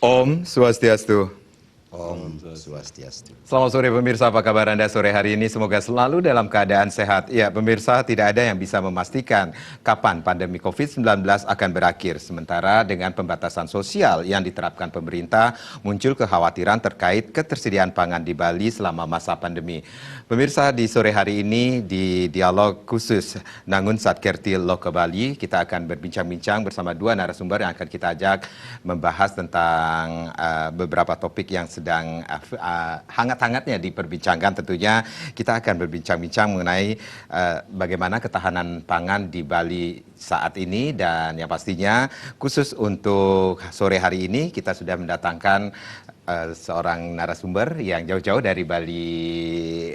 Om Swastiastu. Om Swastiastu. Selamat sore pemirsa, apa kabar Anda sore hari ini? Semoga selalu dalam keadaan sehat. Ya pemirsa, tidak ada yang bisa memastikan kapan pandemi COVID-19 akan berakhir. Sementara dengan pembatasan sosial yang diterapkan pemerintah, muncul kekhawatiran terkait ketersediaan pangan di Bali selama masa pandemi. Pemirsa, di sore hari ini di dialog khusus Nangun Satkerti Loka Bali, kita akan berbincang-bincang bersama dua narasumber yang akan kita ajak membahas tentang beberapa topik yang sedang hangat-hangatnya diperbincangkan. Tentunya kita akan berbincang-bincang mengenai bagaimana ketahanan pangan di Bali saat ini, dan yang pastinya khusus untuk sore hari ini kita sudah mendatangkan seorang narasumber yang jauh-jauh dari Bali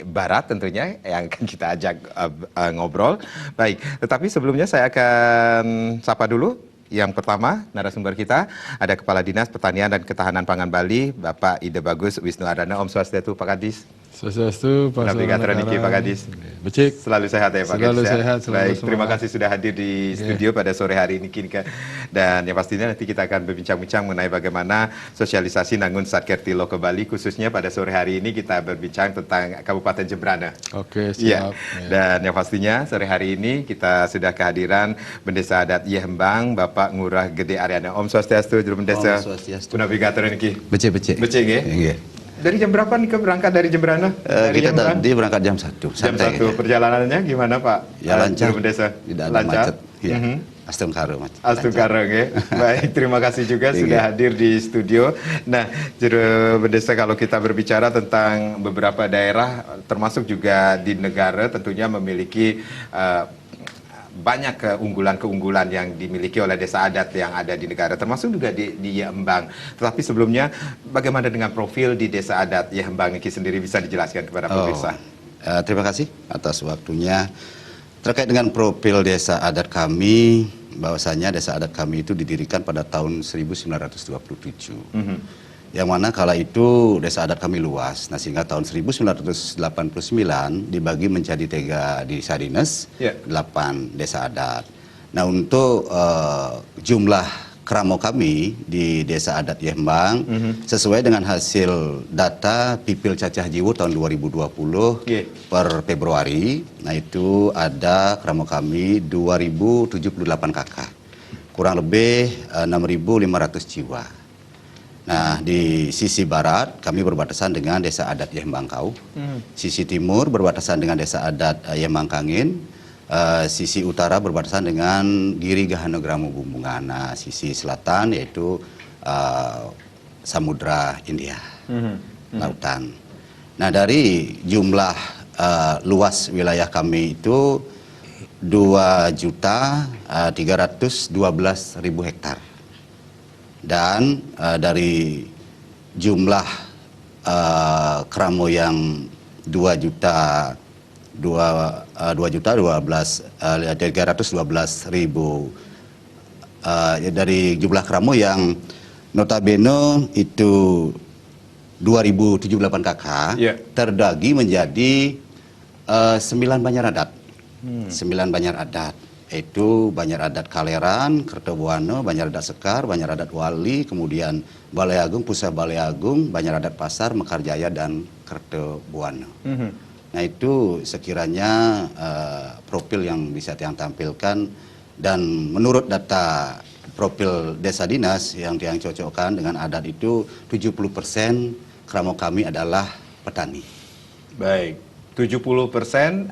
Barat tentunya yang akan kita ajak ngobrol. Baik, tetapi sebelumnya saya akan sapa dulu. Yang pertama, narasumber kita ada Kepala Dinas Pertanian dan Ketahanan Pangan Bali, Bapak Ide Bagus Wisnu Ardana. Om Swastiastu, Pak Kadis. Swastiastu, Pak Kadis. Becik. Selalu sehat ya Pak Kadis. Selalu sehat. Baik, terima kasih sudah hadir di studio pada sore hari ini. Dan yang pastinya nanti kita akan berbincang-bincang mengenai bagaimana sosialisasi Nangun Satkerti Loka Bali, khususnya pada sore hari ini kita berbincang tentang Kabupaten Jembrana. Oke, Ya. siap. Dan yang pastinya sore hari ini kita sudah kehadiran Bendesa Adat Yehembang, Bapak Ngurah Gede Aryana. Om Swastiastu, Juru Bendesa. Om Swastiastu. Navigator ini. Becik. Becik ya? Iya. Dari jam berapa nih berangkat dari Jembrana? Kita tadi berangkat jam 1. Jam 1. Perjalanannya gimana Pak? Ya lancar. Juru Bendesa. Tidak ada Lancar? macet. Ya. Astungkaro macet. Astungkaro ya. Baik, terima kasih juga sudah hadir di studio. Nah, Juru Bendesa, kalau kita berbicara tentang beberapa daerah termasuk juga di negara tentunya memiliki banyak keunggulan-keunggulan yang dimiliki oleh desa adat yang ada di negara, termasuk juga di Yehembang. Tetapi sebelumnya, bagaimana dengan profil di desa adat Yehembang ini sendiri, bisa dijelaskan kepada pemirsa? Terima kasih atas waktunya. Terkait dengan profil desa adat kami, bahwasanya desa adat kami itu didirikan pada tahun 1927. Yang mana kala itu desa adat kami luas. Nah, sehingga tahun 1989 dibagi menjadi 3 desa dinas, 8 desa adat. Nah, untuk jumlah kramo kami di desa adat Yehembang, sesuai dengan hasil data Pipil Cacah Jiwo tahun 2020 per Februari, nah itu ada kramo kami 2078 kakak, kurang lebih 6.500 jiwa. Nah, di sisi barat kami berbatasan dengan desa adat Yehembang Kau. Sisi timur berbatasan dengan desa adat Yehembang Kangin. Sisi utara berbatasan dengan Giri Gahanogramu Bumbungan. Nah, sisi selatan yaitu Samudra India, lautan. Nah, dari jumlah luas wilayah kami itu 2.312.000 hektar. Dan dari jumlah kramo yang 2.312.000 dari jumlah kramo yang notabene itu 2078 kakak, terbagi menjadi 9 banjar adat. 9 banjar adat. Yaitu Banjar Adat Kaleran, Kertobuana, Banjar Adat Sekar, Banjar Adat Wali, kemudian Balai Agung, Pusat Balai Agung, Banjar Adat Pasar, Mekarjaya, dan Kertobuana. Nah, itu sekiranya profil yang bisa yang tampilkan, dan menurut data profil desa dinas yang cocokkan dengan adat itu 70% kramo kami adalah petani. Baik. 70%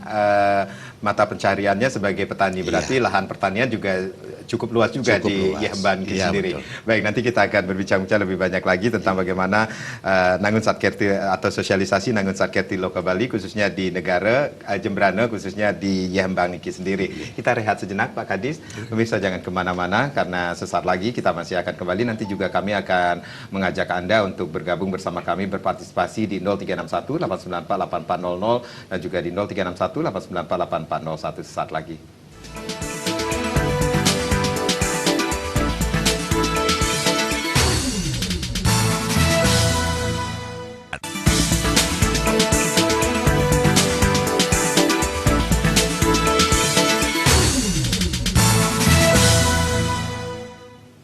mata pencariannya sebagai petani, berarti lahan pertanian juga cukup luas juga di Yehembang sendiri. Betul. Baik, nanti kita akan berbincang-bincang lebih banyak lagi tentang bagaimana Nangun Satkerti atau sosialisasi Nangun Satkerti Loka Bali, khususnya di negara Jembrana, khususnya di Yehembang ini sendiri. Kita rehat sejenak Pak Kadis, pemirsa jangan kemana-mana karena sesaat lagi kita masih akan kembali. Nanti juga kami akan mengajak Anda untuk bergabung bersama kami, berpartisipasi di 0361 894 8400 dan juga di 0361 894 8401 sesaat lagi.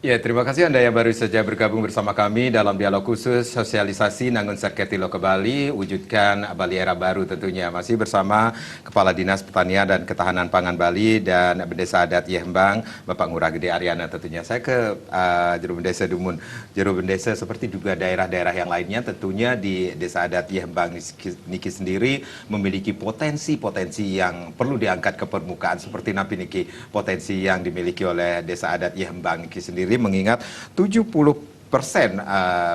Ya, terima kasih Anda yang baru saja bergabung bersama kami dalam dialog khusus sosialisasi Nangun Serketi Loke Bali, wujudkan Bali Era Baru tentunya. Masih bersama Kepala Dinas Pertanian dan Ketahanan Pangan Bali dan Bendesa Adat Yehembang, Bapak Ngurah Gede Aryana tentunya. Saya ke Juru Bendesa Dumun. Juru Bendesa seperti juga daerah-daerah yang lainnya tentunya di Desa Adat Yehembang Niki sendiri memiliki potensi-potensi yang perlu diangkat ke permukaan seperti napi niki potensi yang dimiliki oleh Desa Adat Yehembang Niki sendiri, mengingat 70%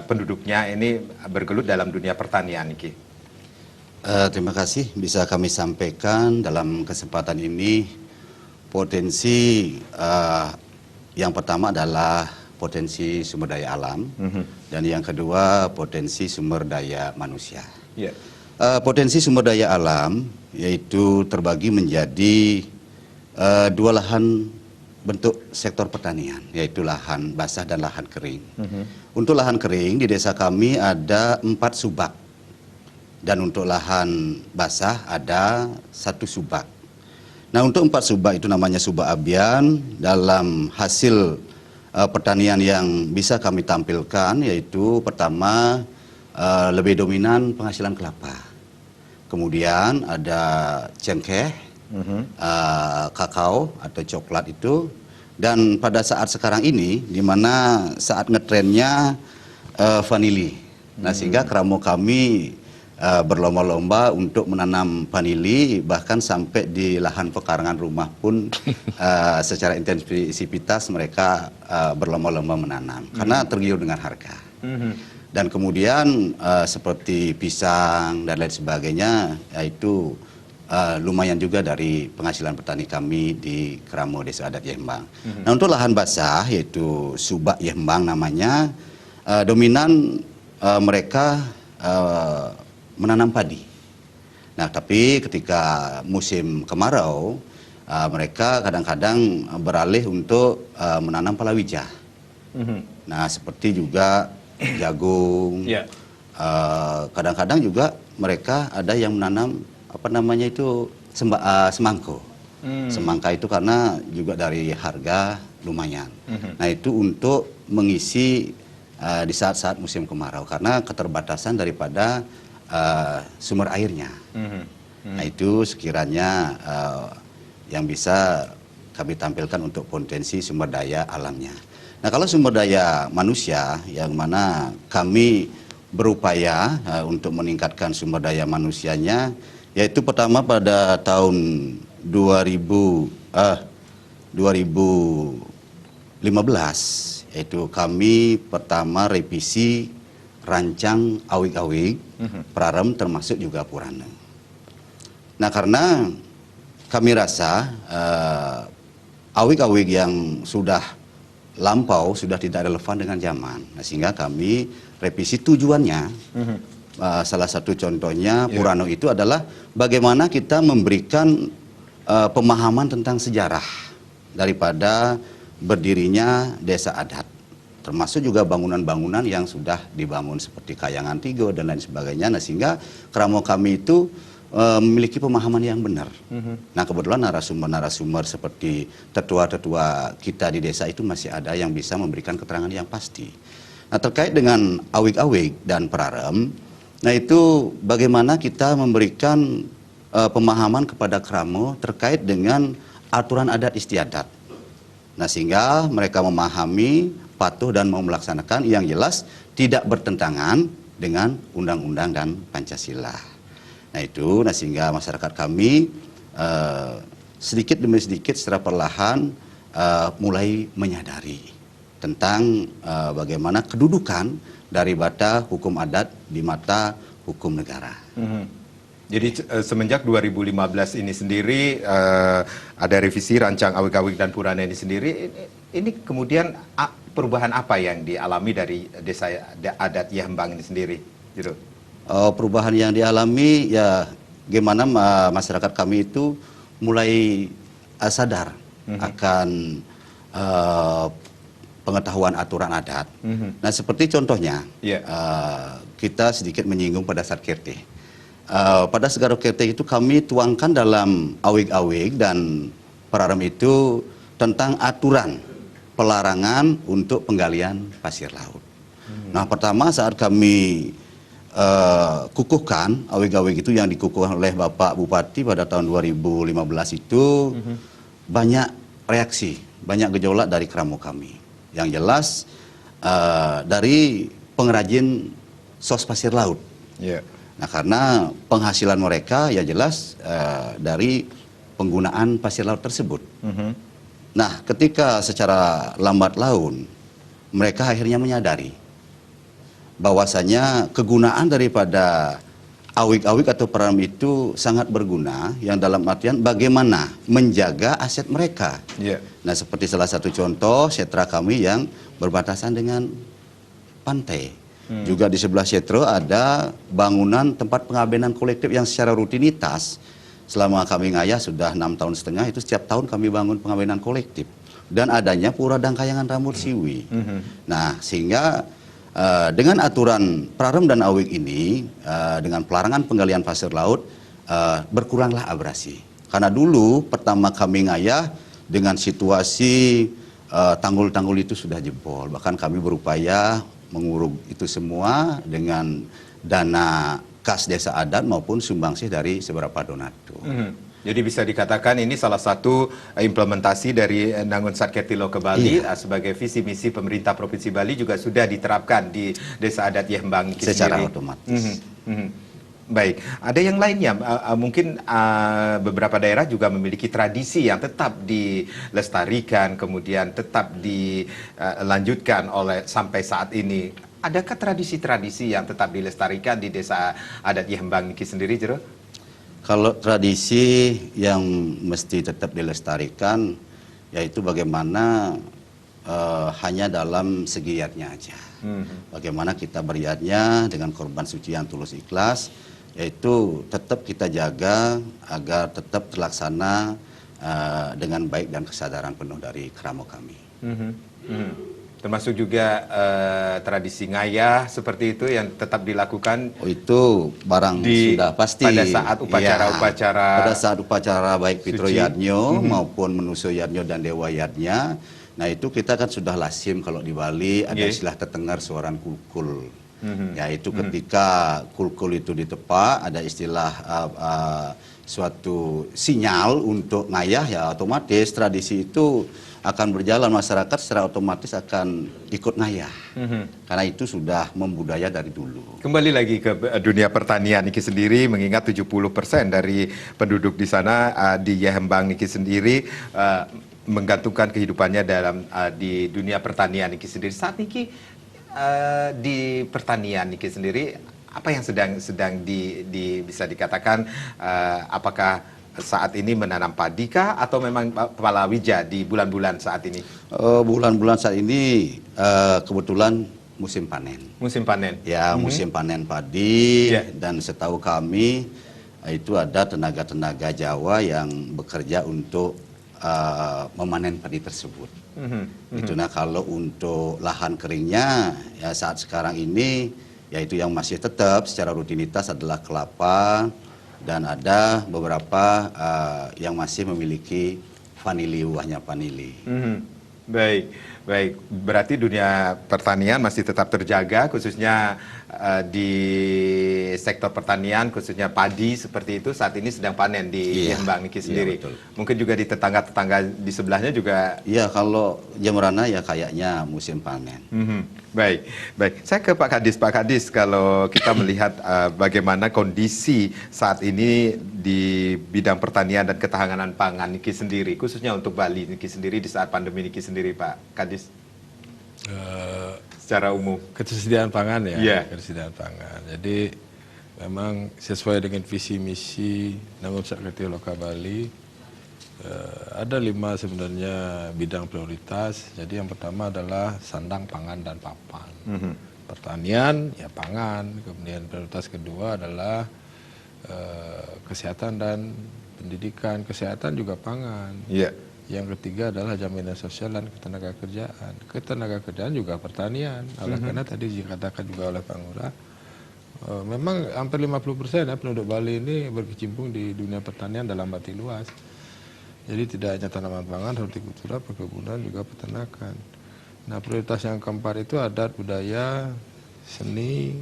penduduknya ini bergelut dalam dunia pertanian, Niki. Terima kasih bisa kami sampaikan dalam kesempatan ini. Potensi yang pertama adalah potensi sumber daya alam, dan yang kedua potensi sumber daya manusia. Yeah. Potensi sumber daya alam yaitu terbagi menjadi dua lahan bentuk sektor pertanian, yaitu lahan basah dan lahan kering. Untuk lahan kering di desa kami ada 4 subak, dan untuk lahan basah ada 1 subak. Nah, untuk 4 subak itu namanya subak abian. Dalam hasil pertanian yang bisa kami tampilkan yaitu pertama lebih dominan penghasilan kelapa, kemudian ada cengkeh, kakao atau coklat itu, dan pada saat sekarang ini di mana saat ngetrennya vanili. Nah, sehingga keramo kami berlomba-lomba untuk menanam vanili, bahkan sampai di lahan pekarangan rumah pun secara intensivitas mereka berlomba-lomba menanam karena tergiur dengan harga. Dan kemudian seperti pisang dan lain sebagainya, yaitu lumayan juga dari penghasilan petani kami di Keramo Desa Adat Yehembang. Nah, untuk lahan basah yaitu subak Yehembang namanya, dominan mereka menanam padi. Nah, tapi ketika musim kemarau mereka kadang-kadang beralih untuk menanam palawija. Nah, seperti juga jagung. Kadang-kadang juga mereka ada yang menanam semangko. Semangka itu karena juga dari harga lumayan. Nah, itu untuk mengisi di saat-saat musim kemarau karena keterbatasan daripada sumber airnya. Nah, itu sekiranya yang bisa kami tampilkan untuk potensi sumber daya alamnya. Nah, kalau sumber daya manusia yang mana kami berupaya untuk meningkatkan sumber daya manusianya, yaitu pertama pada tahun 2015 yaitu kami pertama revisi rancang awig-awig, Prarem termasuk juga Purana. Nah, karena kami rasa awig-awig yang sudah lampau sudah tidak relevan dengan zaman. Nah, sehingga kami revisi tujuannya. Salah satu contohnya Purano itu adalah bagaimana kita memberikan pemahaman tentang sejarah daripada berdirinya desa adat, termasuk juga bangunan-bangunan yang sudah dibangun seperti Kayangan Tigo dan lain sebagainya. Nah, sehingga keramo kami itu memiliki pemahaman yang benar. Nah, kebetulan narasumber-narasumber seperti tetua-tetua kita di desa itu masih ada yang bisa memberikan keterangan yang pasti. Nah, terkait dengan awig-awig dan Prarem, nah itu bagaimana kita memberikan pemahaman kepada keramo terkait dengan aturan adat istiadat. Nah, sehingga mereka memahami, patuh dan mau melaksanakan yang jelas tidak bertentangan dengan undang-undang dan Pancasila. Nah, itu sehingga masyarakat kami sedikit demi sedikit secara perlahan mulai menyadari tentang bagaimana kedudukan daripada hukum adat di mata hukum negara. Jadi semenjak 2015 ini sendiri ada revisi rancang awig-awig dan Purana ini sendiri, ini kemudian perubahan apa yang dialami dari desa adat Yehembang ini sendiri? Gitu. Perubahan yang dialami ya gimana masyarakat kami itu mulai sadar akan pengetahuan aturan adat. Nah, seperti contohnya kita sedikit menyinggung pada saat Kirti. Pada Segaro Kirti itu kami tuangkan dalam awig-awig dan Prarem itu tentang aturan pelarangan untuk penggalian pasir laut. Nah, pertama saat kami kukuhkan awig-awig itu yang dikukuhkan oleh Bapak Bupati pada tahun 2015 itu banyak reaksi, banyak gejolak dari keramo kami. Yang jelas dari pengrajin sos pasir laut. Ya. Nah, karena penghasilan mereka ya jelas dari penggunaan pasir laut tersebut. Nah, ketika secara lambat laun mereka akhirnya menyadari bahwasanya kegunaan daripada awik-awik atau peram itu sangat berguna, yang dalam artian bagaimana menjaga aset mereka. Ya. Nah, seperti salah satu contoh setra kami yang berbatasan dengan pantai. Juga di sebelah setro ada bangunan tempat pengabenan kolektif yang secara rutinitas selama kami ngayah sudah 6,5 tahun itu setiap tahun kami bangun pengabenan kolektif dan adanya pura Dangkayangan Rambut Siwi. Nah, sehingga dengan aturan Prarem dan Awik ini, dengan pelarangan penggalian pasir laut, berkuranglah abrasi. Karena dulu pertama kami ngayah dengan situasi tanggul-tanggul itu sudah jebol. Bahkan kami berupaya menguruk itu semua dengan dana kas desa adat maupun sumbangsih dari beberapa donatur. Jadi bisa dikatakan ini salah satu implementasi dari Nangun Satketilo ke Bali sebagai visi misi pemerintah Provinsi Bali juga sudah diterapkan di Desa Adat Yehembang Niki Secara sendiri. otomatis. Baik, ada yang lainnya, mungkin beberapa daerah juga memiliki tradisi yang tetap dilestarikan, kemudian tetap dilanjutkan oleh sampai saat ini. Adakah tradisi-tradisi yang tetap dilestarikan di Desa Adat Yehembang Niki sendiri, Jero? Kalau tradisi yang mesti tetap dilestarikan, yaitu bagaimana hanya dalam segi yatnya aja. Bagaimana kita beriatnya dengan korban suci yang tulus ikhlas, yaitu tetap kita jaga agar tetap terlaksana dengan baik dan kesadaran penuh dari keramo kami. Termasuk juga tradisi ngayah seperti itu yang tetap dilakukan. Oh, itu barang sudah pasti. Pada saat upacara-upacara. Pada saat upacara baik Pitro Yadnyo maupun Menuso Yadnyo dan Dewa Yadnya. Nah, itu kita kan sudah lazim kalau di Bali ada istilah tetengar suaran kulkul. Yaitu ketika kulkul itu ditepak ada istilah suatu sinyal untuk ngayah, ya otomatis tradisi itu akan berjalan, masyarakat secara otomatis akan ikut ngayah. Karena itu sudah membudaya dari dulu. Kembali lagi ke dunia pertanian Niki sendiri, mengingat 70% dari penduduk di sana di Yehembang Niki sendiri menggantungkan kehidupannya di dunia pertanian Niki sendiri. Saat Niki di pertanian Niki sendiri, apa yang sedang bisa dikatakan, apakah saat ini menanam padi kah atau memang palawija di bulan-bulan saat ini? Bulan-bulan saat ini kebetulan musim panen. Musim panen? Ya, musim panen padi. Dan setahu kami itu ada tenaga-tenaga Jawa yang bekerja untuk memanen padi tersebut. Itu. Nah, kalau untuk lahan keringnya ya saat sekarang ini yaitu yang masih tetap secara rutinitas adalah kelapa, dan ada beberapa yang masih memiliki vanili, buahnya vanili. Baik, baik. Berarti dunia pertanian masih tetap terjaga, khususnya di sektor pertanian, khususnya padi seperti itu saat ini sedang panen di Yehembang Niki sendiri. Betul. Mungkin juga di tetangga-tetangga di sebelahnya juga. Iya, kalau Jemberana ya kayaknya musim panen. Baik, baik. Saya ke Pak Kadis. Pak Kadis, kalau kita melihat bagaimana kondisi saat ini di bidang pertanian dan ketahanan pangan Niki sendiri, khususnya untuk Bali Niki sendiri di saat pandemi Niki sendiri, Pak Kadis. Secara umum. Ketersediaan pangan ya. Iya. Ketersediaan pangan. Jadi memang sesuai dengan visi misi Nangun Satketilo Bali, ada 5 sebenarnya bidang prioritas. Jadi yang pertama adalah sandang, pangan, dan papan. Pertanian, ya pangan. Kemudian prioritas kedua adalah kesehatan dan pendidikan. Kesehatan juga pangan. Iya. Yang ketiga adalah jaminan sosial dan ketenagakerjaan. Ketenagakerjaan juga pertanian. Oleh karena tadi dikatakan juga oleh Pak Ngurah, memang hampir 50% ya penduduk Bali ini berkecimpung di dunia pertanian dalam arti luas. Jadi tidak hanya tanaman pangan, hortikultura, perkebunan, juga peternakan. Nah, prioritas yang keempat itu adat, budaya, seni.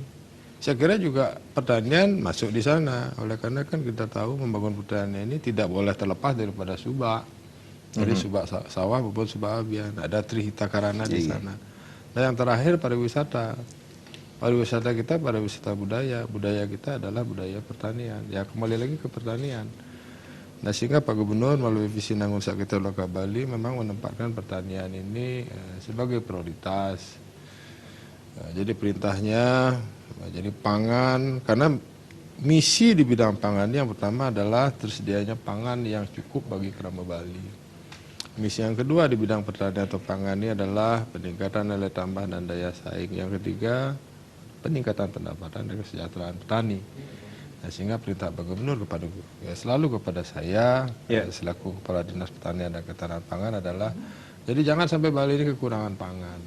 Saya kira juga pertanian masuk di sana. Oleh karena kan kita tahu membangun pertanian ini tidak boleh terlepas daripada subak. Jadi subak sawah maupun subak abian. Ada Trihita Karana di sana. Dan yang terakhir pariwisata. Pariwisata kita pariwisata budaya. Budaya kita adalah budaya pertanian. Ya kembali lagi ke pertanian. Nah sehingga Pak Gubernur melalui visi Nangun Sakti Loka Bali memang menempatkan pertanian ini sebagai prioritas. Jadi perintahnya jadi pangan, karena misi di bidang pangan yang pertama adalah tersedianya pangan yang cukup bagi kerama Bali. Misi yang kedua di bidang pertanian atau pangan ini adalah peningkatan nilai tambah dan daya saing. Yang ketiga peningkatan pendapatan dan kesejahteraan petani. Nah, sehingga perintah Pak Gubernur selalu kepada saya selaku Kepala Dinas Pertanian dan Ketahanan Pangan adalah jadi jangan sampai Bali ini kekurangan pangan.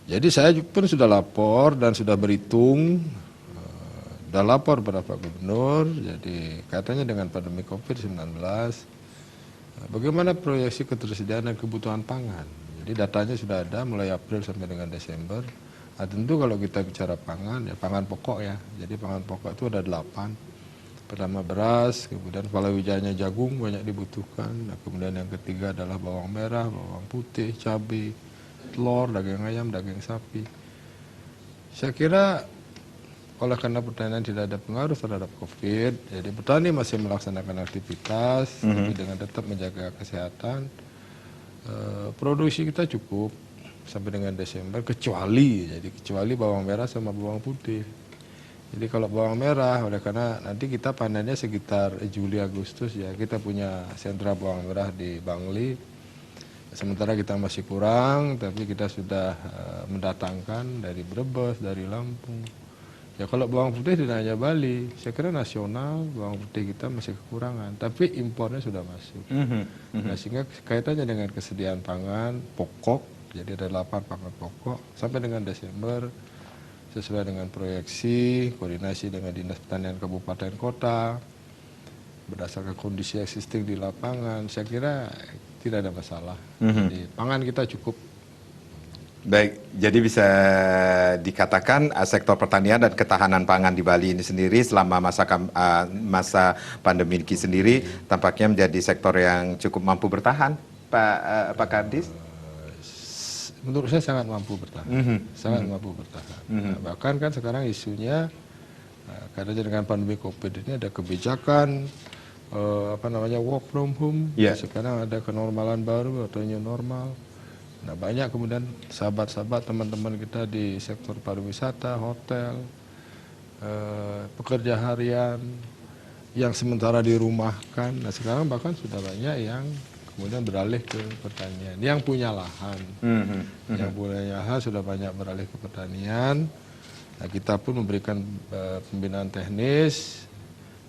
Jadi saya pun sudah lapor dan sudah berhitung, sudah lapor pada Pak Gubernur. Jadi katanya dengan pandemi COVID-19, bagaimana proyeksi ketersediaan dan kebutuhan pangan. Jadi datanya sudah ada mulai April sampai dengan Desember. Nah, tentu kalau kita bicara pangan, ya pangan pokok ya. Jadi pangan pokok itu ada 8. Pertama beras, kemudian palawijanya jagung banyak dibutuhkan. Nah, kemudian yang ketiga adalah bawang merah, bawang putih, cabai, telur, daging ayam, daging sapi. Saya kira oleh karena pertanian tidak ada pengaruh terhadap COVID, jadi petani masih melaksanakan aktivitas, tapi dengan tetap menjaga kesehatan. Produksi kita cukup sampai dengan Desember, kecuali bawang merah sama bawang putih. Jadi kalau bawang merah, oleh karena nanti kita panennya sekitar Juli Agustus ya, kita punya sentra bawang merah di Bangli. Sementara kita masih kurang, tapi kita sudah mendatangkan dari Brebes, dari Lampung. Ya kalau bawang putih tidak hanya Bali, saya kira nasional bawang putih kita masih kekurangan, tapi impornya sudah masuk. Nah, sehingga kaitannya dengan kesediaan pangan pokok. Jadi ada 8 pangan pokok sampai dengan Desember sesuai dengan proyeksi, koordinasi dengan Dinas Pertanian Kabupaten Kota, berdasarkan kondisi existing di lapangan, saya kira tidak ada masalah. Jadi pangan kita cukup. Baik, jadi bisa dikatakan sektor pertanian dan ketahanan pangan di Bali ini sendiri selama masa pandemi ini sendiri tampaknya menjadi sektor yang cukup mampu bertahan, Pak Kardis. Menurut saya sangat mampu bertahan, sangat mampu bertahan. Nah, bahkan kan sekarang isunya karena dengan pandemi COVID ini ada kebijakan work from home. Sekarang ada kenormalan baru atau new normal. Nah, banyak kemudian sahabat-sahabat teman-teman kita di sektor pariwisata, hotel, pekerja harian yang sementara dirumahkan. Nah, sekarang bahkan sudah banyak yang kemudian beralih ke pertanian. Yang punya lahan, yang punya lahan sudah banyak beralih ke pertanian. Nah, kita pun memberikan pembinaan teknis.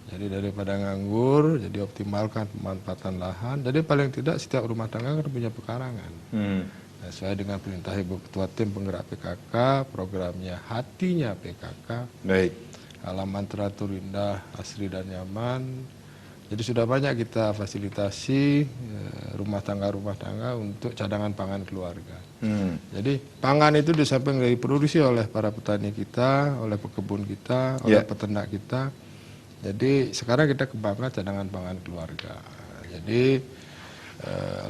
Jadi daripada nganggur, jadi optimalkan pemanfaatan lahan. Jadi paling tidak setiap rumah tangga kan punya pekarangan. Nah, sesuai dengan perintah Ibu Ketua Tim Penggerak PKK, programnya Hatinya PKK. Baik. Halaman teratur indah, asri dan nyaman. Jadi sudah banyak kita fasilitasi rumah tangga untuk cadangan pangan keluarga. Jadi pangan itu di samping dari produksi oleh para petani kita, oleh pekebun kita, oleh peternak kita. Jadi sekarang kita kembangkan cadangan pangan keluarga. Jadi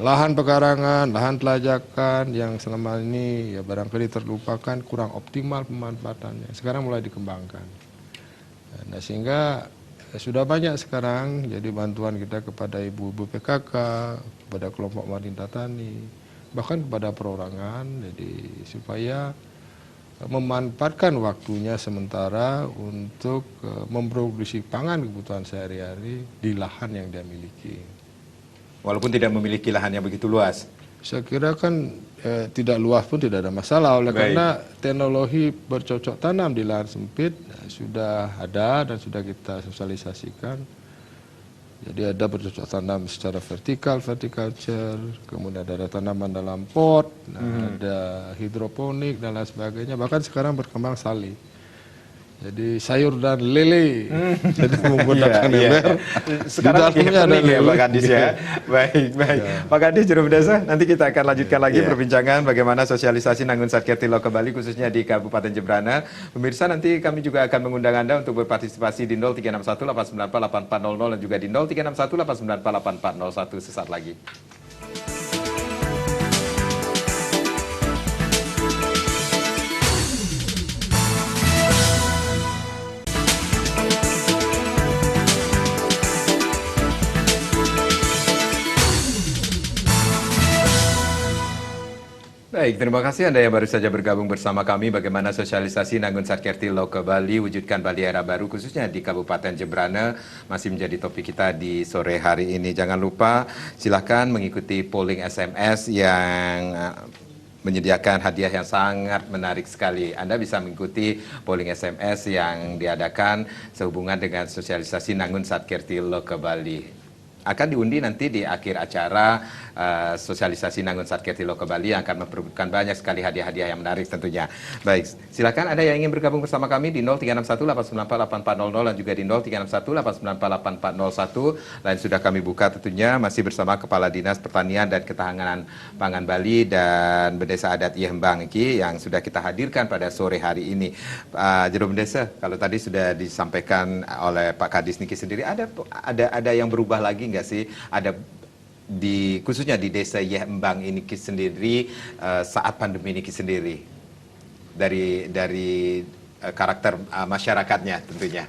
lahan pekarangan, lahan telajakan yang selama ini ya barangkali terlupakan, kurang optimal pemanfaatannya. Sekarang mulai dikembangkan. Nah, sehingga sudah banyak sekarang jadi bantuan kita kepada ibu-ibu PKK, kepada kelompok wanita tani, bahkan kepada perorangan, jadi supaya memanfaatkan waktunya sementara untuk memproduksi pangan kebutuhan sehari-hari di lahan yang dia miliki. Walaupun tidak memiliki lahan yang begitu luas. Saya kira kan tidak luas pun tidak ada masalah, oleh karena teknologi bercocok tanam di lahan sempit sudah ada dan sudah kita sosialisasikan. Jadi ada bercocok tanam secara vertikal, verticulture, kemudian ada tanaman dalam pot, ada hidroponik dan lain sebagainya. Bahkan sekarang berkembang sali. Jadi sayur dan lele. Jadi menggunakan Iya, ember. Sekarang Di dalamnya ada happening ya lele. Pak Kadis ya. Baik, baik. Pak Kadis juru desa, nanti kita akan lanjutkan lagi perbincangan bagaimana sosialisasi Nanggun Satker Tilo kembali khususnya di Kabupaten Jembrana. Pemirsa, nanti kami juga akan mengundang Anda untuk berpartisipasi di 0361 894 8400 dan juga di 0361 894 8401 sesaat lagi. Baik, terima kasih Anda yang baru saja bergabung bersama kami bagaimana sosialisasi Nanggun Satker Tilo ke Bali, wujudkan Bali era baru khususnya di Kabupaten Jembrana masih menjadi topik kita di sore hari ini. Jangan lupa silahkan mengikuti polling SMS yang menyediakan hadiah yang sangat menarik sekali. Anda bisa mengikuti polling SMS yang diadakan sehubungan dengan sosialisasi Nanggun Satker Tilo ke Bali. Akan diundi nanti di akhir acara sosialisasi Nanggun Satker Tilo ke Bali yang akan memperebutkan banyak sekali hadiah-hadiah yang menarik tentunya. Baik, silakan ada yang ingin bergabung bersama kami di 0361 894 8400 dan juga di 0361 894 8401. Lain sudah kami buka tentunya masih bersama Kepala Dinas Pertanian dan Ketahanan Pangan Bali dan Bendesa Adat Yehembang Iki yang sudah kita hadirkan pada sore hari ini. Juru Bendesa, kalau tadi sudah disampaikan oleh Pak Kadis Niki sendiri, ada yang berubah lagi nggak sih? Ada khususnya di desa Yehembang ini sendiri saat pandemi ini sendiri dari karakter masyarakatnya tentunya.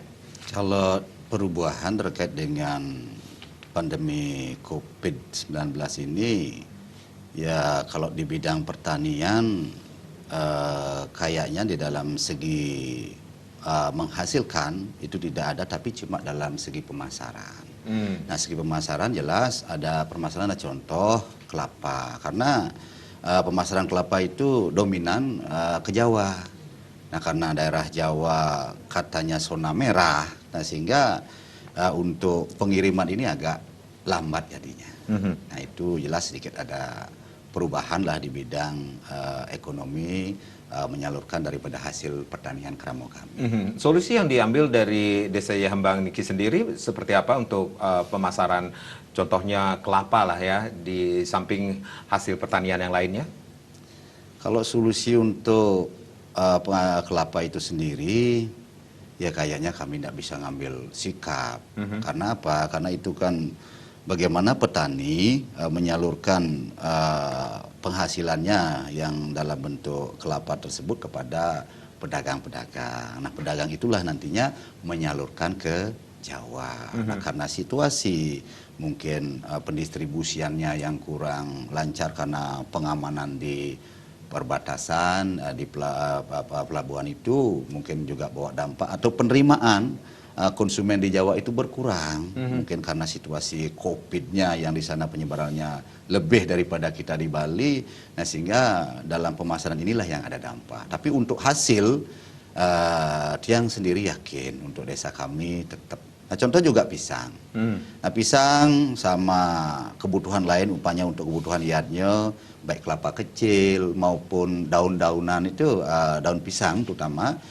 Kalau perubahan terkait dengan pandemi COVID-19 ini, ya kalau di bidang pertanian kayaknya di dalam segi menghasilkan itu tidak ada, tapi cuma dalam segi pemasaran. Nah, segi pemasaran jelas ada permasalahan, ada contoh kelapa, karena pemasaran kelapa itu dominan ke Jawa. Nah, karena daerah Jawa katanya zona merah, nah sehingga untuk pengiriman ini agak lambat jadinya. Nah, itu jelas sedikit ada perubahan lah di bidang ekonomi, menyalurkan daripada hasil pertanian keramo kami. Solusi yang diambil dari Desa Yehembang Niki sendiri seperti apa untuk pemasaran, contohnya kelapa lah ya, di samping hasil pertanian yang lainnya? Kalau solusi untuk kelapa itu sendiri, ya kayaknya kami tidak bisa ngambil sikap. Karena apa? Karena itu kan bagaimana petani menyalurkan penghasilannya yang dalam bentuk kelapa tersebut kepada pedagang-pedagang. Nah, pedagang itulah nantinya menyalurkan ke Jawa. Nah, karena situasi mungkin pendistribusiannya yang kurang lancar karena pengamanan di perbatasan, di pelabuhan itu mungkin juga bawa dampak, atau penerimaan konsumen di Jawa itu berkurang, mungkin karena situasi COVID-nya yang di sana penyebarannya lebih daripada kita di Bali. Nah, sehingga dalam pemasaran inilah yang ada dampak. Tapi untuk hasil, Tiang sendiri yakin untuk desa kami tetap. Nah, contoh juga pisang. Nah, pisang sama kebutuhan lain, umpamanya untuk kebutuhan liarnya, baik kelapa kecil maupun daun-daunan itu, daun pisang terutama,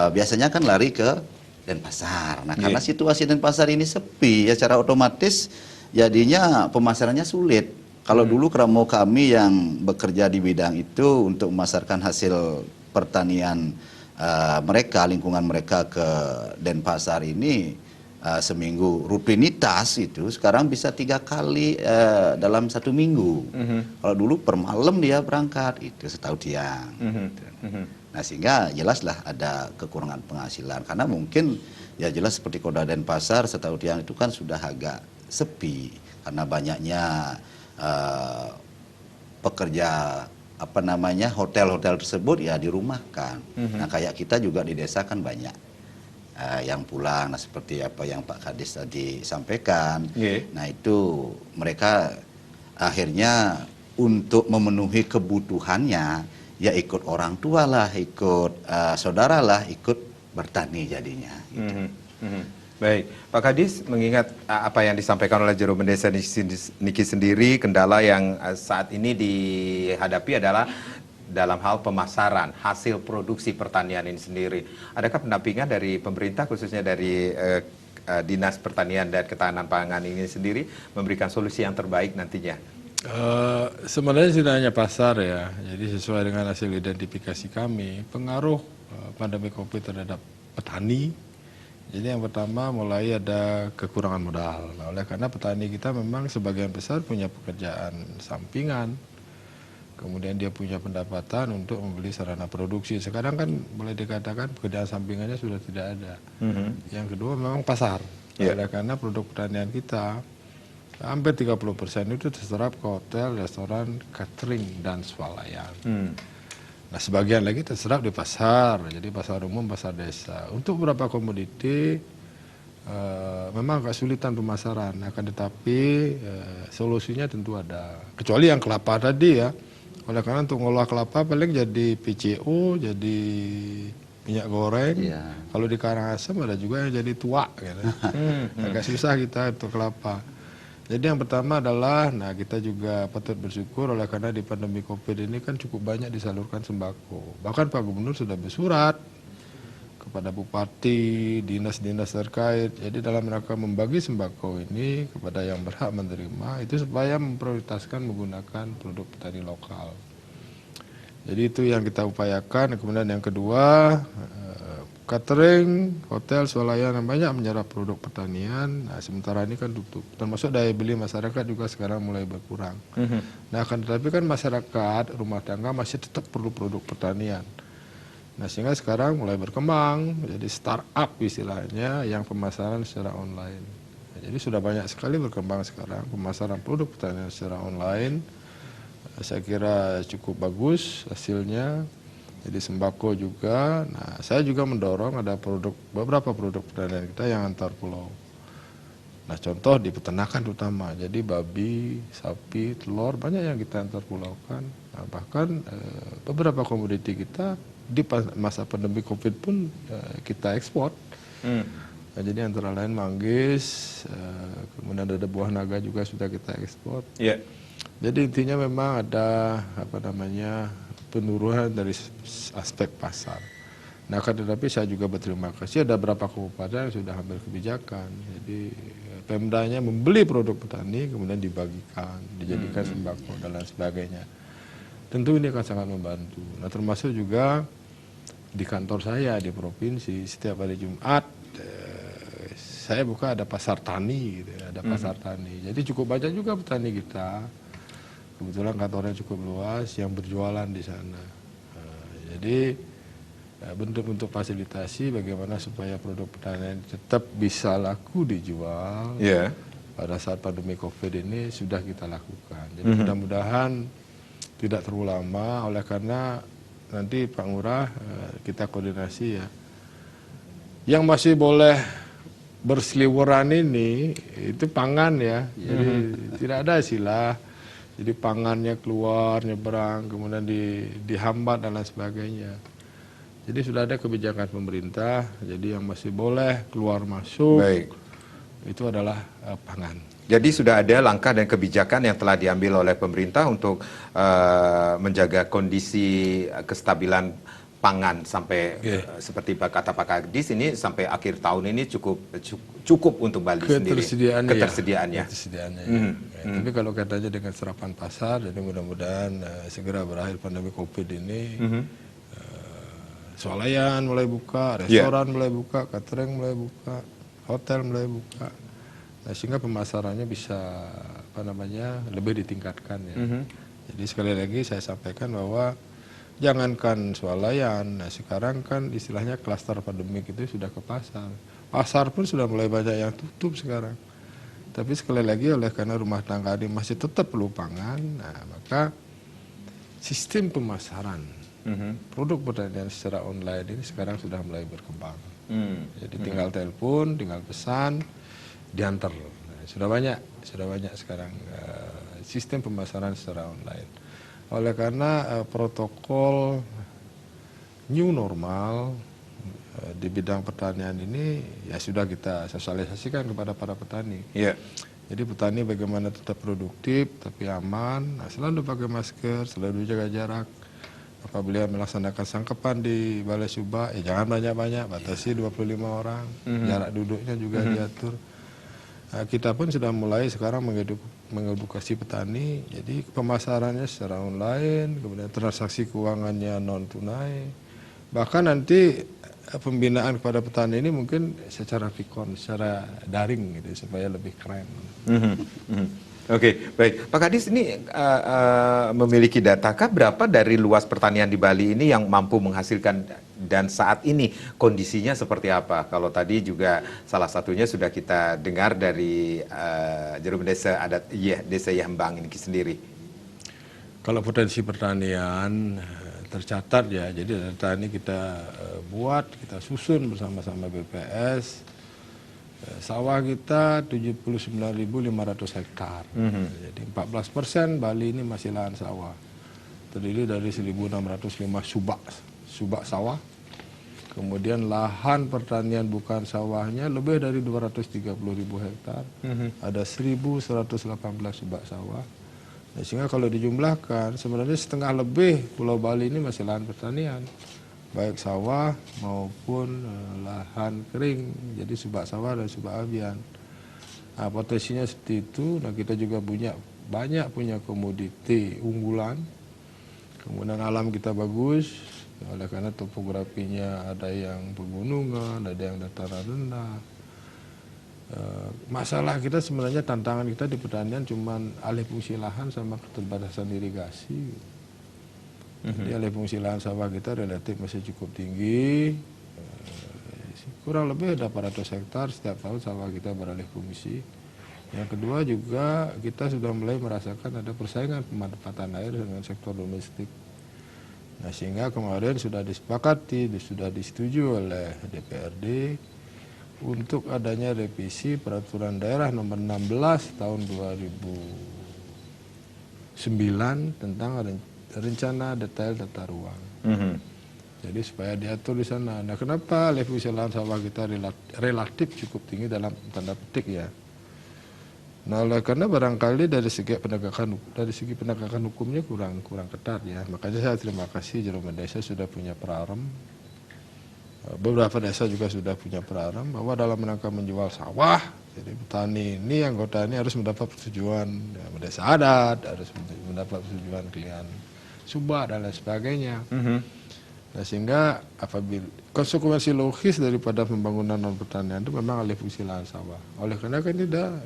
biasanya kan lari ke Denpasar. Nah, karena situasi Denpasar ini sepi, ya secara otomatis jadinya pemasarannya sulit. Kalau dulu keramo kami yang bekerja di bidang itu untuk memasarkan hasil pertanian mereka, lingkungan mereka ke Denpasar ini seminggu rutinitas itu, sekarang bisa 3 kali dalam 1 minggu. Kalau dulu per malam dia berangkat, itu setahu Tiang. Nah, sehingga jelaslah ada kekurangan penghasilan, karena mungkin ya jelas seperti Kota Denpasar setahu Tiang itu kan sudah agak sepi karena banyaknya pekerja hotel-hotel tersebut ya dirumahkan. Nah, kayak kita juga di desa kan banyak yang pulang, nah seperti apa yang Pak Kadis tadi sampaikan. Nah, itu mereka akhirnya untuk memenuhi kebutuhannya ya ikut orang tua lah, ikut saudara lah, ikut bertani jadinya. Gitu. Baik, Pak Kadis, mengingat apa yang disampaikan oleh Juru Bendesa Niki sendiri, kendala yang saat ini dihadapi adalah dalam hal pemasaran hasil produksi pertanian ini sendiri. Adakah pendampingan dari pemerintah khususnya dari Dinas Pertanian dan Ketahanan Pangan ini sendiri memberikan solusi yang terbaik nantinya? Sebenarnya tidak hanya pasar ya, jadi sesuai dengan hasil identifikasi kami, pengaruh pandemi COVID terhadap petani. Jadi yang pertama mulai ada kekurangan modal. Nah, oleh karena petani kita memang sebagian besar punya pekerjaan sampingan, kemudian dia punya pendapatan untuk membeli sarana produksi. Sekarang kan boleh dikatakan pekerjaan sampingannya sudah tidak ada. Yang kedua memang pasar. Oleh karena produk pertanian kita hampir 30% itu terserap ke hotel, restoran, catering, dan swalayan. Nah sebagian lagi terserap di pasar, jadi pasar umum, pasar desa. Untuk beberapa komoditi memang kesulitan pemasaran, akan tetapi solusinya tentu ada. Kecuali yang kelapa tadi ya, oleh karena untuk ngolah kelapa paling jadi PCO, jadi minyak goreng. Kalau di Karangasem ada juga yang jadi tua, gitu. Agak susah kita untuk kelapa. Jadi yang pertama adalah, nah kita juga patut bersyukur oleh karena di pandemi COVID ini kan cukup banyak disalurkan sembako. Bahkan Pak Gubernur sudah bersurat kepada bupati, dinas-dinas terkait. Jadi dalam rangka membagi sembako ini kepada yang berhak menerima, itu supaya memprioritaskan menggunakan produk petani lokal. Jadi itu yang kita upayakan. Kemudian yang kedua, catering, hotel, swalayan yang banyak menyerap produk pertanian. Nah, sementara ini kan tutup. Termasuk daya beli masyarakat juga sekarang mulai berkurang. Nah, akan tetapi kan masyarakat, rumah tangga masih tetap perlu produk pertanian. Nah, sehingga sekarang mulai berkembang, jadi startup istilahnya yang pemasaran secara online. Nah, jadi sudah banyak sekali berkembang sekarang pemasaran produk pertanian secara online. Saya kira cukup bagus hasilnya. Jadi sembako juga. Nah, saya juga mendorong ada beberapa produk pertanian kita yang antar pulau. Nah, contoh di peternakan terutama. Jadi babi, sapi, telur banyak yang kita antar pulaukan. Nah, bahkan beberapa komoditi kita di masa pandemi COVID pun kita ekspor. Nah, jadi antara lain manggis, kemudian ada buah naga juga sudah kita ekspor. Jadi intinya memang ada penurunan dari aspek pasar. Nah, tetapi saya juga berterima kasih ada beberapa kabupaten yang sudah ambil kebijakan. Jadi Pemdanya membeli produk petani kemudian dibagikan, dijadikan sembako dan lain sebagainya. Tentu ini akan sangat membantu. Nah, termasuk juga di kantor saya di provinsi setiap hari Jumat saya buka ada pasar tani, gitu, ada pasar tani. Jadi cukup banyak juga petani kita. Kebetulan kantornya cukup luas yang berjualan di sana. Jadi bentuk-bentuk fasilitasi bagaimana supaya produk pertanian tetap bisa laku dijual pada saat pandemi COVID ini sudah kita lakukan. Jadi mudah-mudahan tidak terlalu lama, oleh karena nanti Pak Ngurah kita koordinasi ya. Yang masih boleh berseliweran ini itu pangan ya, jadi tidak ada istilah. Jadi pangannya keluar, nyeberang, kemudian dihambat dan lain sebagainya. Jadi sudah ada kebijakan pemerintah, jadi yang masih boleh keluar masuk itu adalah pangan. Jadi sudah ada langkah dan kebijakan yang telah diambil oleh pemerintah untuk menjaga kondisi kestabilan pangan sampai seperti kata Pak Kadis ini sampai akhir tahun ini cukup untuk Bali sendiri. Ketersediaannya. Tapi kalau katanya dengan serapan pasar, jadi mudah-mudahan segera berakhir pandemi COVID ini. Swalayan mulai buka, restoran mulai buka, catering mulai buka, hotel mulai buka. Nah, sehingga pemasarannya bisa lebih ditingkatkan ya. Jadi sekali lagi saya sampaikan bahwa jangankan swalayan, nah sekarang kan istilahnya klaster pandemik itu sudah ke pasar. Pasar pun sudah mulai banyak yang tutup sekarang. Tapi sekali lagi oleh karena rumah tangga ini masih tetap perlu pangan, nah maka sistem pemasaran produk pertanian secara online ini sekarang sudah mulai berkembang. Jadi tinggal telepon, tinggal pesan, diantar. Nah, sudah banyak sekarang sistem pemasaran secara online. Oleh karena protokol new normal di bidang pertanian ini ya sudah kita sosialisasikan kepada para petani. Jadi petani bagaimana tetap produktif tapi aman, nah, selalu pakai masker, selalu jaga jarak. apabila melaksanakan sangkepan di Balai Subak, jangan banyak-banyak, batasi 25 orang, jarak duduknya juga diatur. Nah, kita pun sudah mulai sekarang mengedukasi petani, jadi pemasarannya secara online, kemudian transaksi keuangannya non tunai, bahkan nanti pembinaan kepada petani ini mungkin secara vikon, secara daring gitu supaya lebih keren. Oke, baik. Pak Kadis ini memiliki datakah berapa dari luas pertanian di Bali ini yang mampu menghasilkan dan saat ini kondisinya seperti apa? Kalau tadi juga salah satunya sudah kita dengar dari Jarum Desa adat Desa Yahambang ini sendiri. Kalau potensi pertanian tercatat ya, jadi data ini kita buat, kita susun bersama-sama BPS. Sawah kita 79.500 hektar, jadi 14% Bali ini masih lahan sawah, terdiri dari 1.605 subak sawah, kemudian lahan pertanian bukan sawahnya lebih dari 230.000 hektar, ada 1.118 subak sawah, nah, sehingga kalau dijumlahkan sebenarnya setengah lebih Pulau Bali ini masih lahan pertanian, baik sawah maupun lahan kering, jadi subak sawah dan subak abian. Nah, potensinya seperti itu. Nah, kita juga banyak punya komoditi unggulan, kemudian alam kita bagus, oleh karena topografinya ada yang pegunungan, ada yang dataran rendah. Masalah kita sebenarnya, tantangan kita di pertanian cuman alih fungsi lahan sama keterbatasan irigasi. Jadi alih fungsi lahan sawah kita relatif masih cukup tinggi, kurang lebih 800 hektar setiap tahun sawah kita beralih fungsi. Yang kedua juga kita sudah mulai merasakan ada persaingan pemanfaatan air dengan sektor domestik. Nah, sehingga kemarin sudah disepakati, sudah disetujui oleh DPRD untuk adanya revisi peraturan daerah nomor 16 tahun 2009 tentang rencana detail tata ruang. Jadi supaya diatur di sana. Nah, kenapa alih fungsi lahan sawah kita relatif cukup tinggi dalam tanda petik ya? Nah, karena barangkali dari segi penegakan hukumnya kurang ketat ya. Makanya saya terima kasih Jarum Desa sudah punya prarem. Beberapa desa juga sudah punya prarem bahwa dalam rangka menjual sawah, jadi petani ini, anggota ini harus mendapat persetujuan desa adat, harus mendapat persetujuan klien subak dan lain sebagainya. Nah, sehingga apabila konsekuensi logis daripada pembangunan non pertanian itu memang alih fungsi lahan sawah. Oleh karena kan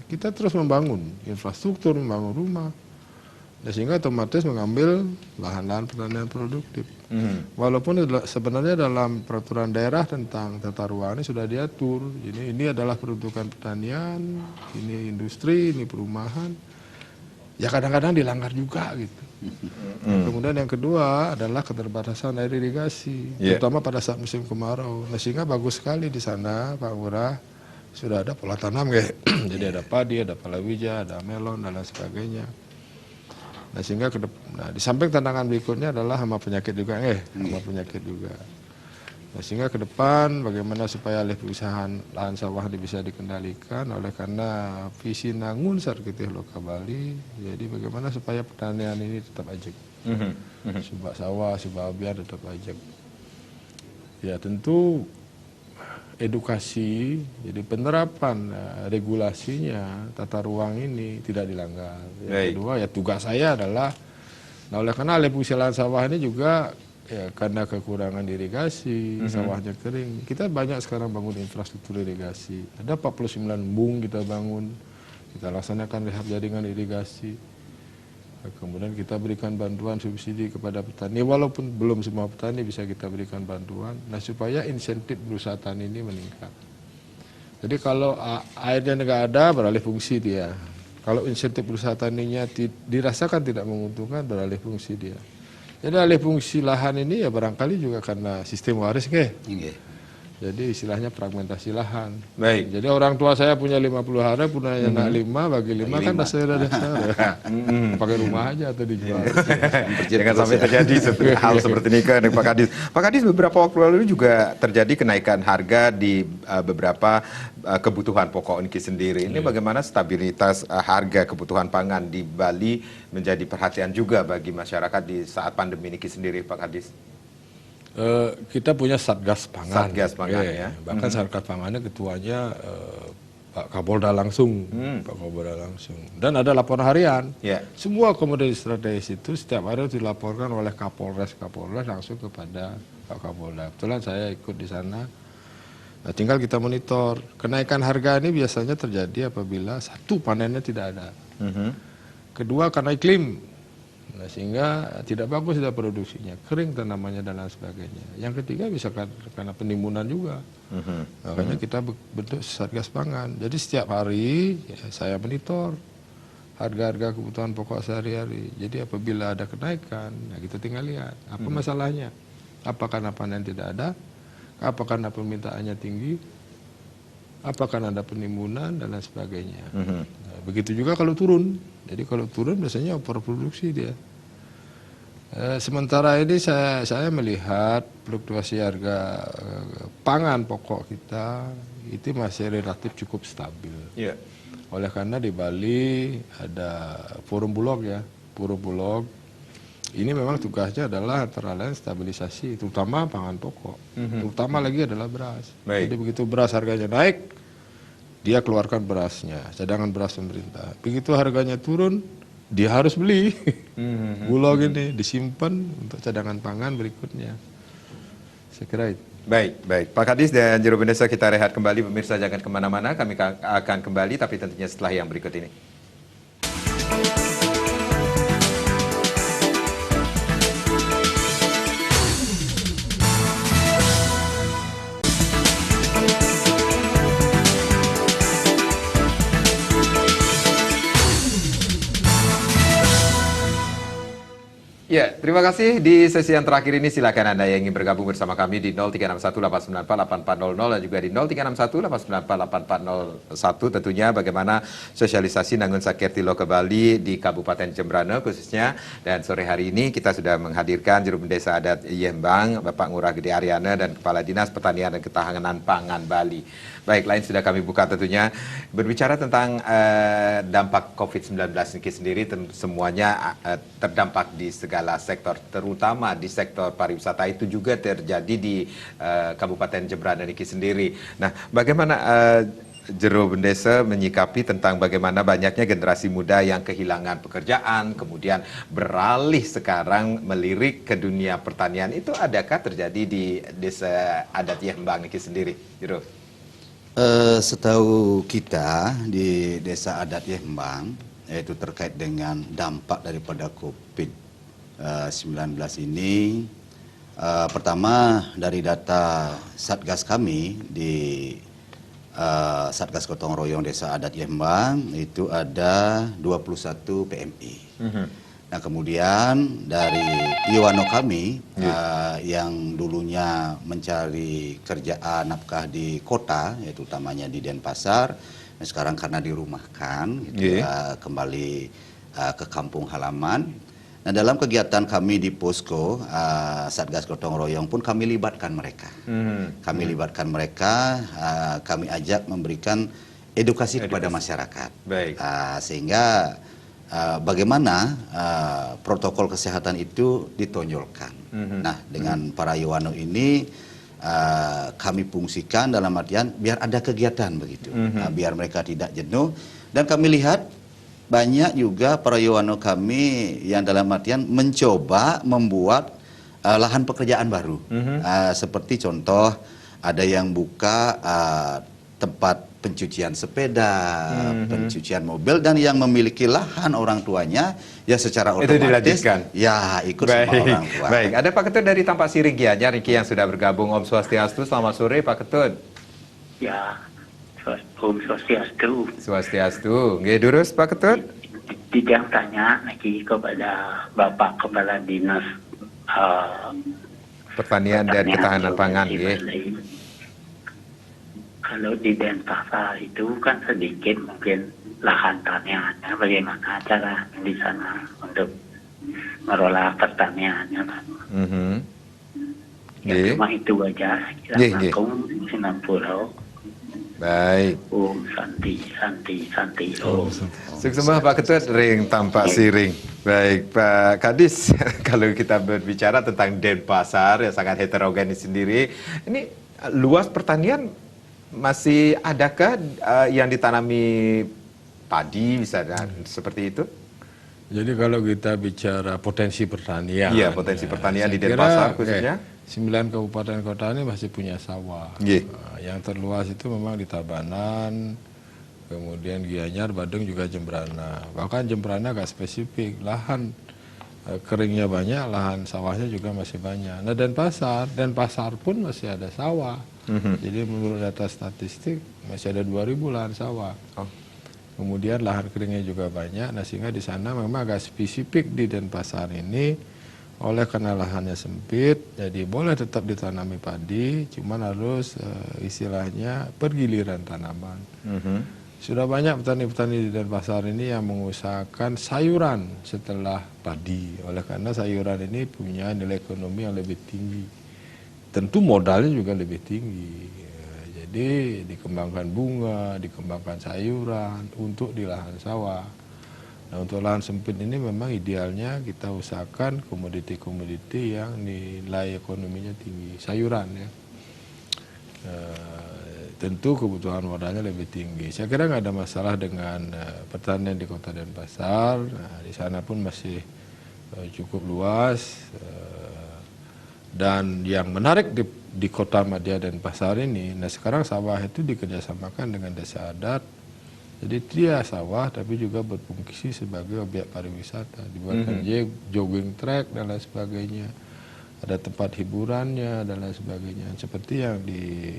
kita terus membangun infrastruktur, membangun rumah, nah, sehingga otomatis mengambil lahan-lahan pertanian produktif. Walaupun sebenarnya dalam peraturan daerah tentang tata ruang ini sudah diatur, ini adalah peruntukan pertanian, ini industri, ini perumahan. Ya kadang-kadang dilanggar juga gitu. Kemudian yang kedua adalah keterbatasan air irigasi, terutama pada saat musim kemarau. Nah, sehingga bagus sekali di sana Pak Lurah sudah ada pola tanam kayak, jadi ada padi, ada palawija, ada melon dan lain sebagainya. Nah, sehingga di samping tantangan berikutnya adalah hama penyakit juga, hama penyakit juga. Nah, sehingga ke depan bagaimana supaya alih fungsi lahan sawah ini bisa dikendalikan, oleh karena visi Nangun Sarkitih Loka Bali, jadi bagaimana supaya pertanian ini tetap ajak, subak sawah, subak abian tetap ajak. Ya tentu edukasi, jadi penerapan regulasinya, tata ruang ini tidak dilanggar. Yang kedua ya tugas saya adalah, nah oleh karena alih fungsi lahan sawah ini juga ya karena kekurangan irigasi, sawahnya kering. Kita banyak sekarang bangun infrastruktur irigasi. Ada 49 embung kita bangun, kita laksanakan rehab jaringan irigasi. Kemudian kita berikan bantuan subsidi kepada petani, walaupun belum semua petani bisa kita berikan bantuan. Nah, supaya insentif berusaha tani ini meningkat. Jadi kalau airnya nggak ada, beralih fungsi dia. Kalau insentif berusaha taninya dirasakan tidak menguntungkan, beralih fungsi dia. Jadi alih fungsi lahan ini ya barangkali juga karena sistem waris Jadi istilahnya fragmentasi lahan. Baik. Jadi orang tua saya punya 50 hara, punya anak 5, bagi 5 kan dasar. Pakai rumah aja atau dijual. Jangan sampai terjadi hal seperti ini kan Pak Kadis. Pak Kadis, beberapa waktu lalu juga terjadi kenaikan harga di beberapa kebutuhan pokok Niki sendiri. Ini bagaimana stabilitas harga kebutuhan pangan di Bali menjadi perhatian juga bagi masyarakat di saat pandemi Niki sendiri, Pak Kadis? Kita punya Satgas Pangan. Satgas Pangan, ya. Bahkan Satgas Pangannya ketuanya Pak Kapolda langsung, Pak Kapolda langsung. Dan ada laporan harian. Ya. Semua komoditi strategis itu setiap hari dilaporkan oleh Kapolres langsung kepada Pak Kapolda. Kebetulan saya ikut di sana. Nah, tinggal kita monitor. Kenaikan harga ini biasanya terjadi apabila satu, panennya tidak ada. Kedua, karena iklim. Nah, sehingga tidak bagus sudah produksinya, kering tanamannya dan lain sebagainya. Yang ketiga bisa karena penimbunan juga. Makanya kita bentuk Satgas Pangan. Jadi setiap hari saya monitor harga-harga kebutuhan pokok sehari-hari. Jadi apabila ada kenaikan, nah kita tinggal lihat apa masalahnya. Apa karena panen tidak ada? Apa karena permintaannya tinggi? Apa karena ada penimbunan dan lain sebagainya. Nah, begitu juga kalau turun. Jadi kalau turun biasanya overproduksi dia. Sementara ini saya melihat fluktuasi harga pangan pokok kita itu masih relatif cukup stabil. Yeah. Oleh karena di Bali ada Forum Bulog ya, Forum Bulog. Ini memang tugasnya adalah antara lain stabilisasi, terutama pangan pokok. Terutama lagi adalah beras. Baik. Jadi begitu beras harganya naik, dia keluarkan berasnya, cadangan beras pemerintah. Begitu harganya turun, dia harus beli. Bulog ini disimpan untuk cadangan pangan berikutnya. Saya kira itu. Baik. Pak Kadis dan Juru Bendesa, kita rehat kembali. Pemirsa jangan kemana-mana, kami akan kembali, tapi tentunya setelah yang berikut ini. Ya, terima kasih. Di sesi yang terakhir ini silakan Anda yang ingin bergabung bersama kami di 0361-894-8400 dan juga di 0361-894-8401. Tentunya bagaimana sosialisasi Nangun Sakerti Loka Bali di Kabupaten Jembrana khususnya. Dan sore hari ini kita sudah menghadirkan Juru Bendesa Adat Yembang, Bapak Ngurah Gede Aryana, dan Kepala Dinas Pertanian dan Ketahanan Pangan Bali. Baik, lain sudah kami buka tentunya. Berbicara tentang dampak COVID-19 ini sendiri, semuanya terdampak di segala sektor, terutama di sektor pariwisata itu juga terjadi di Kabupaten Jembrana ini sendiri. Nah, bagaimana Juru Bendesa menyikapi tentang bagaimana banyaknya generasi muda yang kehilangan pekerjaan, kemudian beralih sekarang melirik ke dunia pertanian, itu adakah terjadi di Desa Adat Yembang ini sendiri, Juru? Setahu kita di Desa Adat Yembang, yaitu terkait dengan dampak daripada COVID-19 ini, pertama dari data Satgas kami di Satgas Gotong Royong Desa Adat Yembang itu ada 21 PMI. Nah, kemudian dari Iwano kami yang dulunya mencari kerjaan nafkah di kota, yaitu utamanya di Denpasar, nah sekarang karena dirumahkan gitu, kembali ke kampung halaman. Nah, dalam kegiatan kami di posko Satgas Gotong Royong pun kami libatkan mereka. Kami libatkan mereka, kami ajak memberikan edukasi kepada masyarakat. Baik. Sehingga bagaimana protokol kesehatan itu ditonjolkan. Nah, dengan para Iwano ini kami fungsikan dalam artian biar ada kegiatan begitu, biar mereka tidak jenuh. Dan kami lihat banyak juga para Iwano kami yang dalam artian mencoba membuat lahan pekerjaan baru. Seperti contoh ada yang buka tempat pencucian sepeda, pencucian mobil, dan yang memiliki lahan orang tuanya ya secara otomatis ya ikut sama orang tua. Baik, ada Pak Ketut dari Tampak Siring Gianyar Niki yang sudah bergabung. Om Swastiastu, selamat sore Pak Ketut. Ya, Om Swastiastu. Swastiastu, nggih durus Pak Ketut? Tidak tanya lagi kepada Bapak Kepala Dinas Pertanian dan Ketahanan Pangan, nggih. kalau di Denpasar itu kan sedikit mungkin lahan taniannya, bagaimana cara di sana untuk mengelola pertaniannya, Pak? Ya Nggih. cuma itu aja. Nggih, nggih. Assalamualaikum Sinan Pulau. Baik. Santi. Oh. Sukses Pak Ketut, ring tampak siring. Baik Pak Kadis, kalau kita berbicara tentang Denpasar yang sangat heterogen sendiri, ini luas pertanian masih adakah yang ditanami padi misalnya seperti itu? Jadi kalau kita bicara potensi pertanian, Iya, potensi pertanian di saya Denpasar kira, khususnya. 9 kabupaten kota ini masih punya sawah. Nggih. Yang terluas itu memang di Tabanan, kemudian Gianyar, Badung juga Jembrana. Bahkan Jembrana agak spesifik, lahan keringnya banyak, lahan sawahnya juga masih banyak. Nah Denpasar pun masih ada sawah. Jadi menurut data statistik masih ada 2.000 lahan sawah. Oh. Kemudian lahan keringnya juga banyak, nah sehingga di sana memang agak spesifik di Denpasar ini. Oleh karena lahannya sempit, jadi boleh tetap ditanami padi, cuman harus istilahnya pergiliran tanaman. Sudah banyak petani-petani di Denpasar ini yang mengusahakan sayuran setelah padi. Oleh karena sayuran ini punya nilai ekonomi yang lebih tinggi. Tentu modalnya juga lebih tinggi. Jadi dikembangkan bunga, dikembangkan sayuran untuk di lahan sawah. Nah untuk lahan sempit ini memang idealnya kita usahakan komoditi-komoditi yang nilai ekonominya tinggi, sayuran ya. Tentu kebutuhan modalnya lebih tinggi. Saya kira nggak ada masalah dengan pertanian di Kota Denpasar. Nah, di sana pun masih cukup luas. Dan yang menarik di Kota Madya Denpasar ini, nah sekarang sawah itu dikerjasamakan dengan desa adat. Jadi dia sawah tapi juga berfungsi sebagai objek pariwisata, dibuatkan jogging track dan lain sebagainya, ada tempat hiburannya dan lain sebagainya, seperti yang di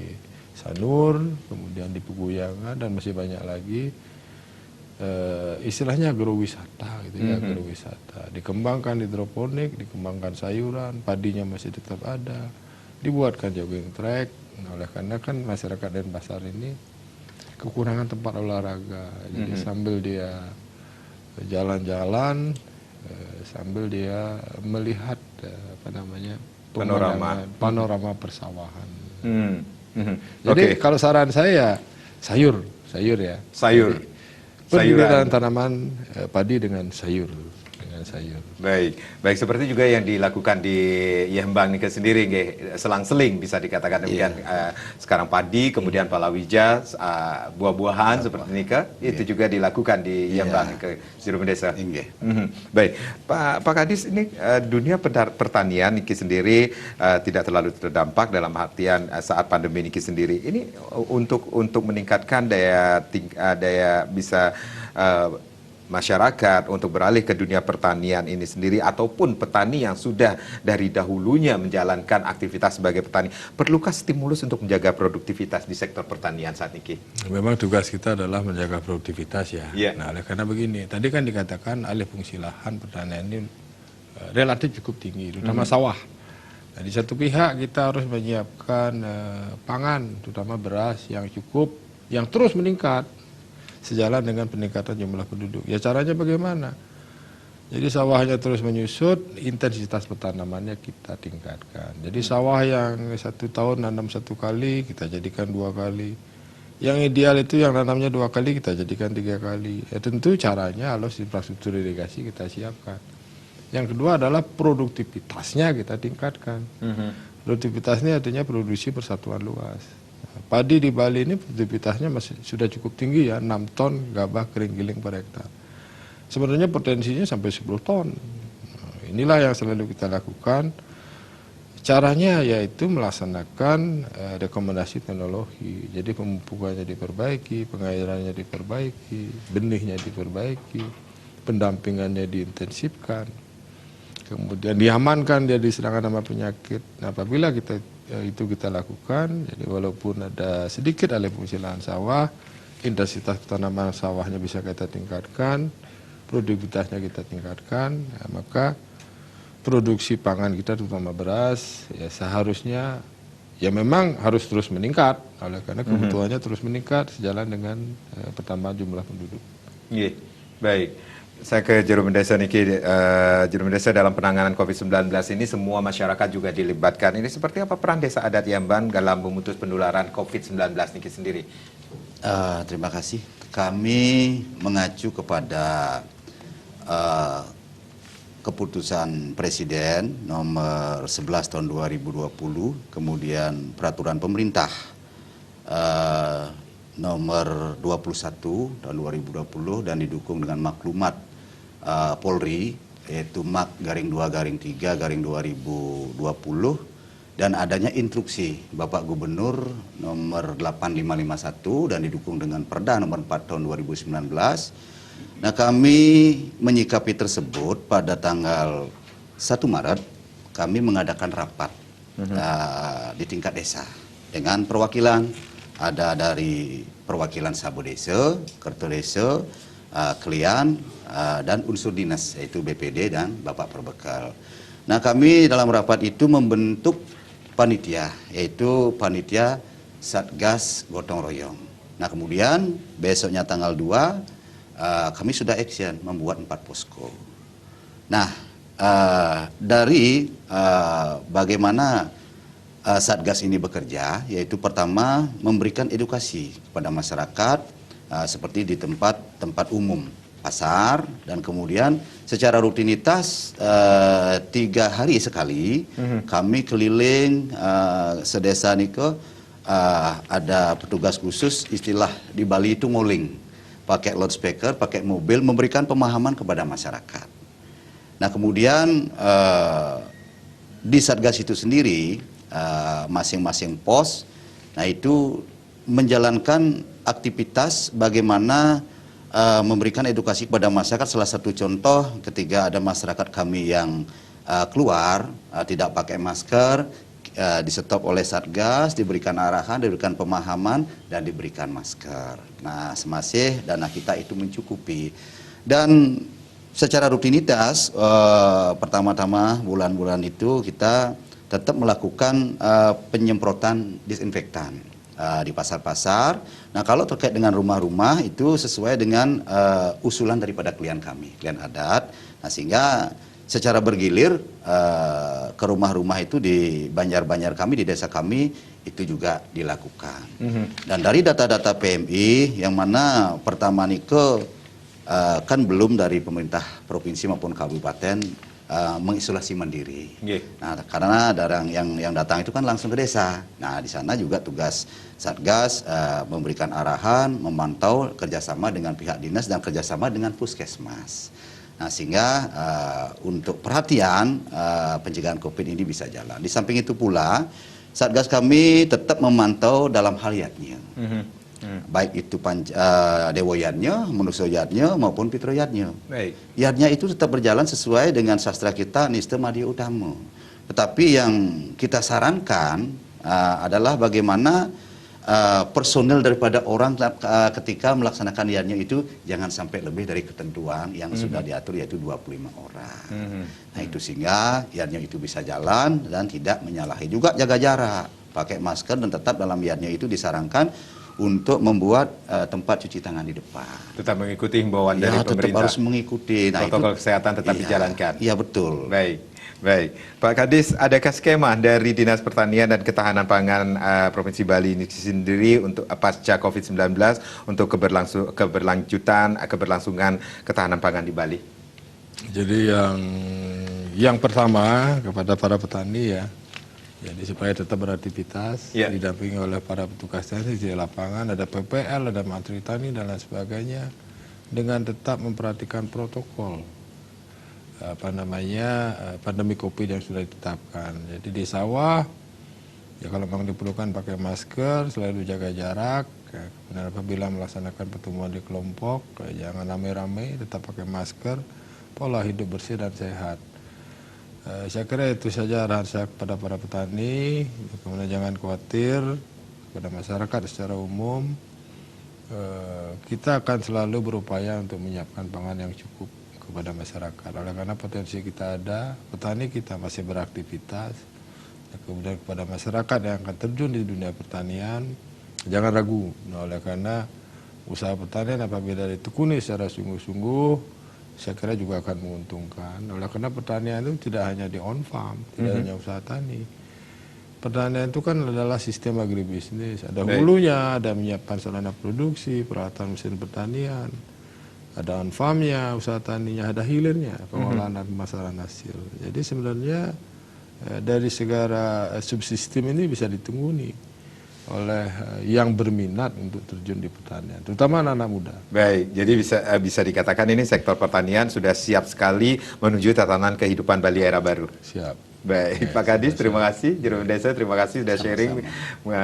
Sanur, kemudian di Peguyangan dan masih banyak lagi. Istilahnya agrowisata gitu ya, agrowisata. Dikembangkan hidroponik, dikembangkan sayuran, padinya masih tetap ada, dibuatkan jogging track. Nah, oleh karena kan masyarakat Denpasar ini kekurangan tempat olahraga, jadi sambil dia jalan-jalan, sambil dia melihat panorama persawahan. Jadi kalau saran saya sayur ya. Sayur. Pergiliran tanaman padi dengan sayur. Baik seperti juga yang dilakukan di Yembang Nika sendiri, selang-seling bisa dikatakan demikian. Sekarang padi, kemudian palawija, buah-buahan seperti Nika, itu juga dilakukan di Yembang ke Sirum Desa. Baik, Pak Kadis, ini dunia pertanian Niki sendiri tidak terlalu terdampak dalam artian saat pandemi Niki sendiri. Ini untuk meningkatkan daya bisa masyarakat untuk beralih ke dunia pertanian ini sendiri, ataupun petani yang sudah dari dahulunya menjalankan aktivitas sebagai petani, perlukah stimulus untuk menjaga produktivitas di sektor pertanian saat ini? Memang tugas kita adalah menjaga produktivitas ya. Nah, oleh karena begini, tadi kan dikatakan alih fungsi lahan pertanian ini relatif cukup tinggi, terutama sawah. Nah, di satu pihak kita harus menyiapkan pangan, terutama beras yang cukup, yang terus meningkat sejalan dengan peningkatan jumlah penduduk. Ya caranya bagaimana? Jadi sawahnya terus menyusut, intensitas petanamannya kita tingkatkan. Jadi sawah yang 1 tahun nanam 1 kali, kita jadikan 2 kali. Yang ideal itu yang nanamnya 2 kali, kita jadikan 3 kali. Ya tentu caranya harus infrastruktur irigasi kita siapkan. Yang kedua adalah produktivitasnya kita tingkatkan. Produktivitasnya artinya produksi persatuan luas. Padi di Bali ini produktivitasnya masih sudah cukup tinggi ya, 6 ton gabah kering giling per hektar. Sebenarnya potensinya sampai 10 ton. Inilah yang selalu kita lakukan. Caranya yaitu melaksanakan rekomendasi teknologi. Jadi pemupukannya diperbaiki, pengairannya diperbaiki, benihnya diperbaiki, pendampingannya diintensifkan. Kemudian diamankan dia diserang sama penyakit. Nah, apabila itu kita lakukan, jadi walaupun ada sedikit alih fungsi lahan sawah, intensitas tanaman sawahnya bisa kita tingkatkan, produktivitasnya kita tingkatkan, ya, maka produksi pangan kita terutama beras ya seharusnya ya memang harus terus meningkat, oleh karena kebutuhannya terus meningkat sejalan dengan pertambahan jumlah penduduk. Iya, baik. Saya ke Juru Mendesa Niki, Juru Mendesa dalam penanganan COVID-19 ini semua masyarakat juga dilibatkan. Ini seperti apa peran desa adat Jamban dalam memutus penularan COVID-19 Niki sendiri? Terima kasih. Kami mengacu kepada keputusan Presiden nomor 11 tahun 2020, kemudian peraturan pemerintah nomor 21 tahun 2020 dan didukung dengan maklumat Polri, yaitu MAK-2-3-2020, dan adanya instruksi Bapak Gubernur nomor 8551 dan didukung dengan Perda nomor 4 tahun 2019. Nah, kami menyikapi tersebut pada tanggal 1 Maret kami mengadakan rapat di tingkat desa dengan perwakilan, ada dari perwakilan Sabo Desa, Kerto Desa, Klian, dan unsur dinas yaitu BPD dan Bapak Perbekal. Nah, kami dalam rapat itu membentuk panitia, yaitu panitia Satgas Gotong Royong. Nah, kemudian besoknya tanggal 2 kami sudah action membuat 4 posko. Nah, dari bagaimana Satgas ini bekerja, yaitu pertama memberikan edukasi kepada masyarakat seperti di tempat umum, pasar, dan kemudian secara rutinitas 3 hari sekali kami keliling sedesa niko, ada petugas khusus, istilah di Bali itu ngoling, pakai loudspeaker, pakai mobil, memberikan pemahaman kepada masyarakat. Nah, kemudian di Satgas itu sendiri masing-masing pos, nah itu menjalankan aktivitas bagaimana memberikan edukasi kepada masyarakat. Salah satu contoh ketika ada masyarakat kami yang keluar tidak pakai masker, di-stop oleh Satgas, diberikan arahan, diberikan pemahaman, dan diberikan masker. Nah, semasih dana kita itu mencukupi. Dan secara rutinitas, pertama-tama bulan-bulan itu kita tetap melakukan penyemprotan disinfektan di pasar-pasar. Nah, kalau terkait dengan rumah-rumah itu sesuai dengan usulan daripada klien kami, klien adat. Nah, sehingga secara bergilir ke rumah-rumah itu di Banjar-Banjar kami, di desa kami itu juga dilakukan. Dan dari data-data PMI yang mana pertama nike kan belum dari pemerintah provinsi maupun kabupaten mengisolasi mandiri. Nah, karena yang datang itu kan langsung ke desa. Nah, di sana juga tugas Satgas memberikan arahan, memantau kerjasama dengan pihak dinas dan kerjasama dengan puskesmas. Nah, sehingga untuk perhatian pencegahan COVID ini bisa jalan. Di samping itu pula, Satgas kami tetap memantau dalam hal yatnya. Baik itu dewoyatnya, manusoyatnya maupun pitroyatnya. Baik. Yatnya itu tetap berjalan sesuai dengan sastra kita Niste Madya Utama. Tetapi yang kita sarankan adalah bagaimana personel daripada orang ketika melaksanakan yatnya itu jangan sampai lebih dari ketentuan yang sudah diatur, yaitu 25 orang. Nah, itu sehingga yatnya itu bisa jalan dan tidak menyalahi. Juga jaga jarak, pakai masker, dan tetap dalam yatnya itu disarankan untuk membuat tempat cuci tangan di depan. Tetap mengikuti himbauan dari Tetap pemerintah. harus mengikuti. Nah, protokol itu, kesehatan tetap dijalankan. Iya, betul. Baik, baik. Pak Kadis, adakah skema dari Dinas Pertanian dan Ketahanan Pangan Provinsi Bali ini sendiri untuk pasca COVID-19 untuk keberlangsungan ketahanan pangan di Bali? Jadi yang pertama kepada para petani ya, jadi supaya tetap beraktivitas, didampingi oleh para petugas teknis di lapangan, ada PPL, ada Menteri Tani dan lain sebagainya, dengan tetap memperhatikan protokol pandemi COVID yang sudah ditetapkan. Jadi di sawah, ya kalau memang diperlukan pakai masker, selalu jaga jarak. Kemudian apabila melaksanakan pertemuan di kelompok, jangan rame-rame, tetap pakai masker, pola hidup bersih dan sehat. Saya kira itu saja arahan saya kepada para petani. Kemudian jangan khawatir, kepada masyarakat secara umum kita akan selalu berupaya untuk menyiapkan pangan yang cukup kepada masyarakat. Oleh karena potensi kita ada, petani kita masih beraktivitas, Kemudian kepada masyarakat yang akan terjun di dunia pertanian, jangan ragu. Nah, oleh karena usaha pertanian apabila ditekuni secara sungguh-sungguh, saya kira juga akan menguntungkan. Oleh karena pertanian itu tidak hanya di on farm, tidak hanya usaha tani. Pertanian itu kan adalah sistem agribisnis. Ada hulunya, ada menyiapkan sarana produksi, peralatan mesin pertanian, ada on farmnya, usaha taninya, ada hilirnya, pengolahan dan pemasaran hasil. Jadi sebenarnya dari segala subsistem ini bisa ditungguni oleh yang berminat untuk terjun di pertanian, terutama anak-anak muda. Baik, jadi bisa dikatakan ini sektor pertanian sudah siap sekali menuju tatanan kehidupan Bali era baru. Siap. Baik, Pak Kadis, terima kasih. Juru Desa, terima kasih sudah sharing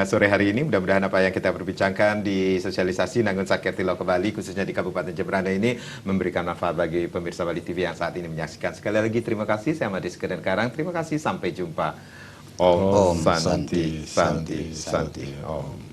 sore hari ini. Mudah-mudahan apa yang kita berbincangkan di sosialisasi Nanggun Saketi Loka Bali, khususnya di Kabupaten Jemberana ini, memberikan manfaat bagi pemirsa Bali TV yang saat ini menyaksikan. Sekali lagi terima kasih, saya Madis Keden Karang. Terima kasih, sampai jumpa. Om Santi, Santi, Santi, Om.